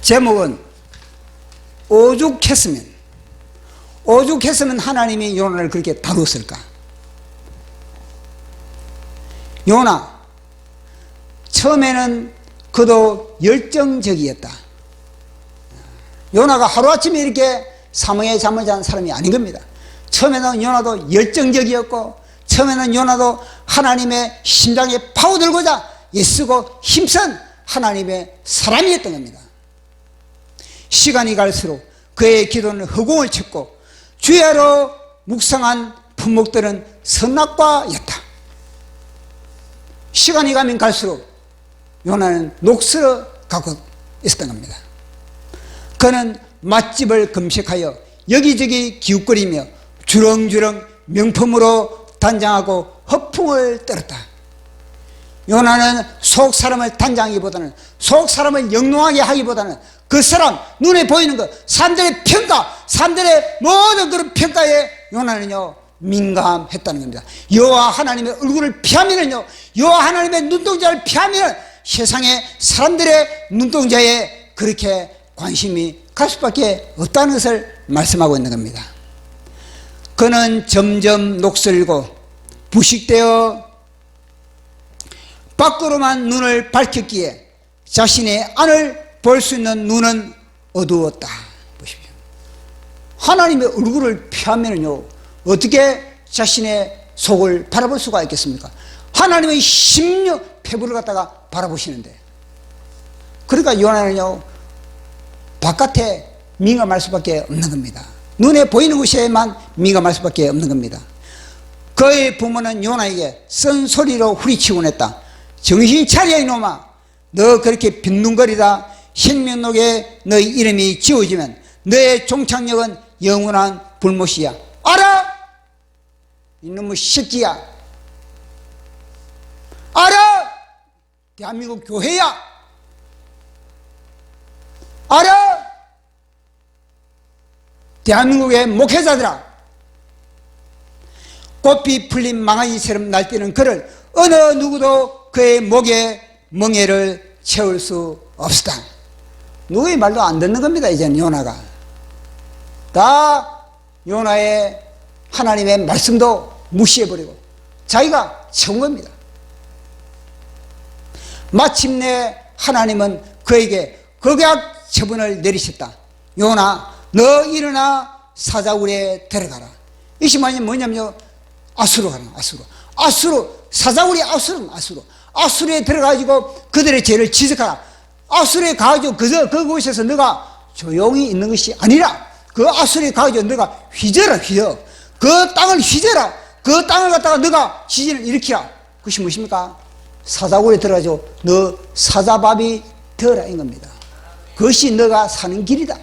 제목은 오죽했으면 하나님이 요나를 그렇게 다루었을까. 요나, 처음에는 그도 열정적이었다. 요나가 하루아침에 이렇게 사망의 잠을 잔 사람이 아닌 겁니다. 처음에는 요나도 열정적이었고, 처음에는 요나도 하나님의 심장에 파고들고자 애쓰고 힘쓴 하나님의 사람이었던 겁니다. 시간이 갈수록 그의 기도는 허공을 쳤고 주야로 묵상한 품목들은 선악과였다. 시간이 가면 갈수록 요나는 녹슬어 가고 있었던 겁니다. 그는 맛집을 검색하여 여기저기 기웃거리며 주렁주렁 명품으로 단장하고 허풍을 떨었다. 요나는 속 사람을 단장하기보다는, 속 사람을 영롱하게 하기보다는 그 사람 눈에 보이는 것, 사람들의 평가, 사람들의 모든 그런 평가에 요나는요 민감했다는 겁니다. 여호와 하나님의 얼굴을 피하면은요, 여호와 하나님의 눈동자를 피하면 세상의 사람들의 눈동자에 그렇게 관심이 갈 수밖에 없다는 것을 말씀하고 있는 겁니다. 그는 점점 녹슬고 부식되어 밖으로만 눈을 밝혔기에 자신의 안을 볼 수 있는 눈은 어두웠다. 보십시오. 하나님의 얼굴을 피하면요 어떻게 자신의 속을 바라볼 수가 있겠습니까? 하나님의 심령 패부를 갖다가 바라보시는데, 그러니까 요나는요 바깥에 민감할 수밖에 없는 겁니다. 눈에 보이는 곳에만 민감할 수밖에 없는 겁니다. 그의 부모는 요나에게 쓴소리로 후리치곤 했다. 정신 차려 이놈아, 너 그렇게 빈둥거리다 생명록에 너의 이름이 지워지면 너의 종착역은 영원한 불못이야. 알아? 이놈의 새끼야. 알아? 대한민국 교회야. 알아? 대한민국의 목회자들아. 꽃이 풀린 망아지처럼 날뛰는 그를 어느 누구도 그의 목에 멍에를 채울 수 없었다. 누구의 말도 안 듣는 겁니다. 이제는 요나가 다 요나의 하나님의 말씀도 무시해버리고 자기가 채운 겁니다. 마침내 하나님은 그에게 극약 처분을 내리셨다. 요나, 너 일어나 사자굴에 들어가라. 이것이 뭐냐면요, 아수르 가라. 아수르 사자굴이 아수르에 들어가지고 그들의 죄를 지적하라. 아수르에 가가지고 그곳에서 너가 조용히 있는 것이 아니라 그 아수르에 가가지고 너가 휘저라. 그 땅을 휘저라. 그 땅을 갖다가 너가 지진을 일으키라. 그것이 무엇입니까? 사자굴에 들어가지고 너 사자밥이 되어라 인 겁니다. 그것이 너가 사는 길이다.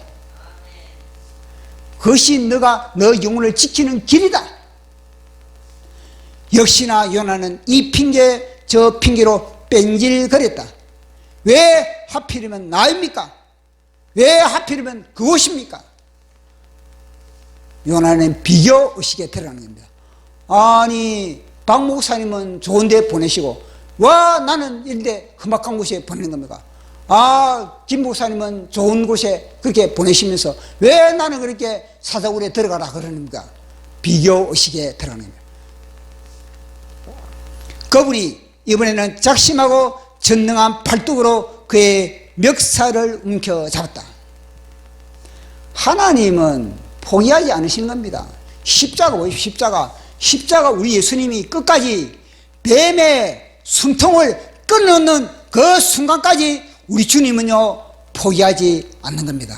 그것이 너가 너 영혼을 지키는 길이다. 역시나 요나는 이 핑계 저 핑계로 뺀질거렸다. 왜 하필이면 나입니까? 왜 하필이면 그곳입니까? 요나는 비교의식에 들어가는 겁니다. 아니 박 목사님은 좋은 데 보내시고 와 나는 이런데 험악한 곳에 보내는 겁니까? 아 김 목사님은 좋은 곳에 그렇게 보내시면서 왜 나는 그렇게 사자굴에 들어가라 그러는가? 비교의식에 들어가는 겁니다. 그분이 이번에는 작심하고 전능한 팔뚝으로 그의 멱살을 움켜잡았다. 하나님은 포기하지 않으시는 겁니다. 십자가 보십시오. 십자가 우리 예수님이 끝까지 뱀의 숨통을 끊어놓는 그 순간까지 우리 주님은요 포기하지 않는 겁니다.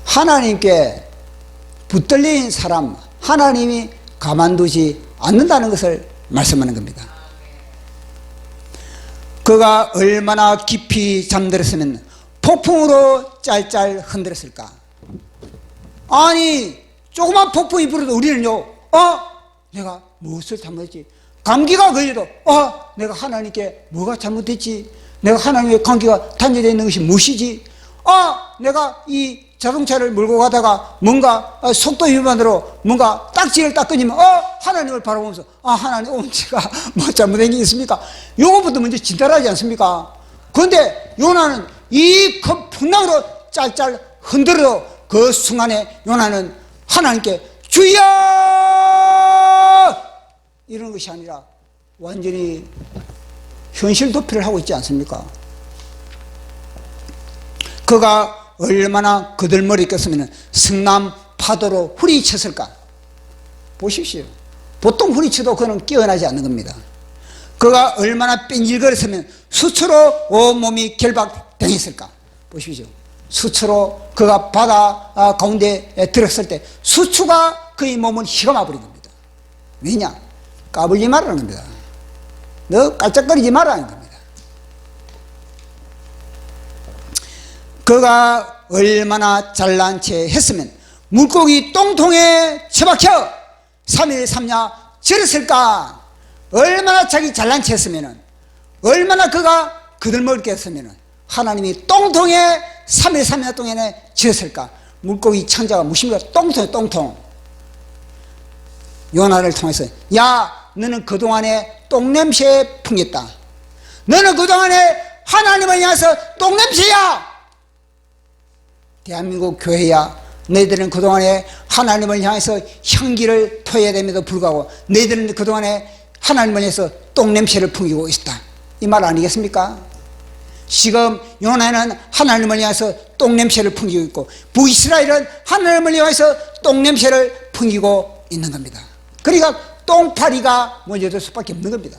하나님께 붙들린 사람 하나님이 가만두지 않는다는 것을 말씀하는 겁니다. 그가 얼마나 깊이 잠들었으면 폭풍으로 짤짤 흔들었을까. 아니 조그만 폭풍이 불어도 우리는요 내가 무엇을 잘못했지. 감기가 걸려도 내가 하나님께 뭐가 잘못했지. 내가 하나님의 감기가 단절되어 있는 것이 무엇이지. 내가 이 자동차를 몰고 가다가 뭔가 속도 위반으로 뭔가 딱지를 딱 끊으면 하나님을 바라보면서 하나님 제가 뭐 잘못된 게 있습니까? 요거부터 먼저 진단하지 않습니까? 그런데 요나는 이 큰 풍랑으로 짤짤 흔들어도 그 순간에 요나는 하나님께 주여 이런 것이 아니라 완전히 현실 도피를 하고 있지 않습니까? 그가 얼마나 그들머리 꼈으면 성남 파도로 후리쳤을까? 보십시오. 보통 후리쳐도 그는 깨어나지 않는 겁니다. 그가 얼마나 뺀질거렸으면 수초로 온몸이 결박당했을까? 보십시오. 수초로 그가 바다 가운데 들었을 때 수초가 그의 몸을 휘감아버린 겁니다. 왜냐? 까불지 말라는 겁니다. 너 깔짝거리지 말라는 겁니다. 그가 얼마나 잘난 체 했으면 물고기 똥통에 처박혀 3일 3야 절었을까? 얼마나 자기 잘난 체 했으면, 얼마나 그가 그들먹을 게 했으면 하나님이 똥통에 3일 3야 동안에 지었을까? 물고기 창자가 무엇입니까? 똥통이에요, 똥통. 요나를 통해서 야 너는 그동안에 똥냄새에 풍겼다. 너는 그동안에 하나님을 향해서 똥냄새야. 대한민국 교회야, 너희들은 그동안에 하나님을 향해서 향기를 토해야 됨에도 불구하고 너희들은 그동안에 하나님을 향해서 똥냄새를 풍기고 있었다. 이 말 아니겠습니까? 지금 요나는 하나님을 향해서 똥냄새를 풍기고 있고 북이스라엘은 하나님을 향해서 똥냄새를 풍기고 있는 겁니다. 그러니까 똥파리가 먼저 될 수밖에 없는 겁니다.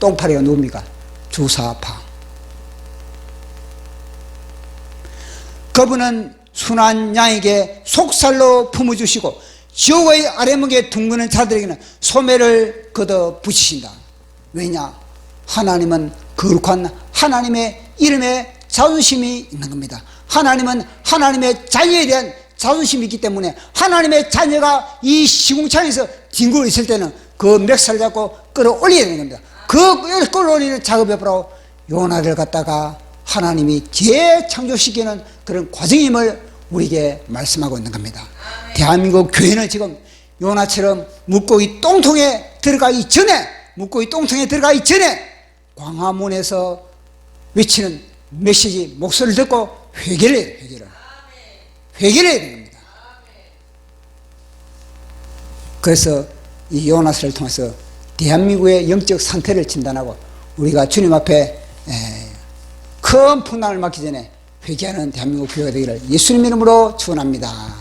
똥파리가 누굽니까? 주사파. 그분은 순한 양에게 속살로 품어주시고 지옥의 아래목에 둥그는 자들에게는 소매를 걷어 붙이신다. 왜냐? 하나님은 거룩한 하나님의 이름에 자존심이 있는 겁니다. 하나님은 하나님의 자녀에 대한 자존심이 있기 때문에 하나님의 자녀가 이 시궁창에서 뒹굴어 있을 때는 그 멱살을 잡고 끌어올려야 되는 겁니다. 그 끌어올리는 작업에 바로 요나를 갖다가 하나님이 재창조시키는 그런 과정임을 우리에게 말씀하고 있는 겁니다. 대한민국 교회는 지금 요나처럼 물고기 똥통에 들어가기 전에, 물고기 똥통에 들어가기 전에 광화문에서 외치는 메시지 목소리를 듣고 회개를 해야 돼요. 회개를 해야 됩니다. 그래서 이 요나서를 통해서 대한민국의 영적 상태를 진단하고 우리가 주님 앞에 큰 풍랑을 맞기 전에 회개하는 대한민국 교회가 되기를 예수님 이름으로 축원합니다.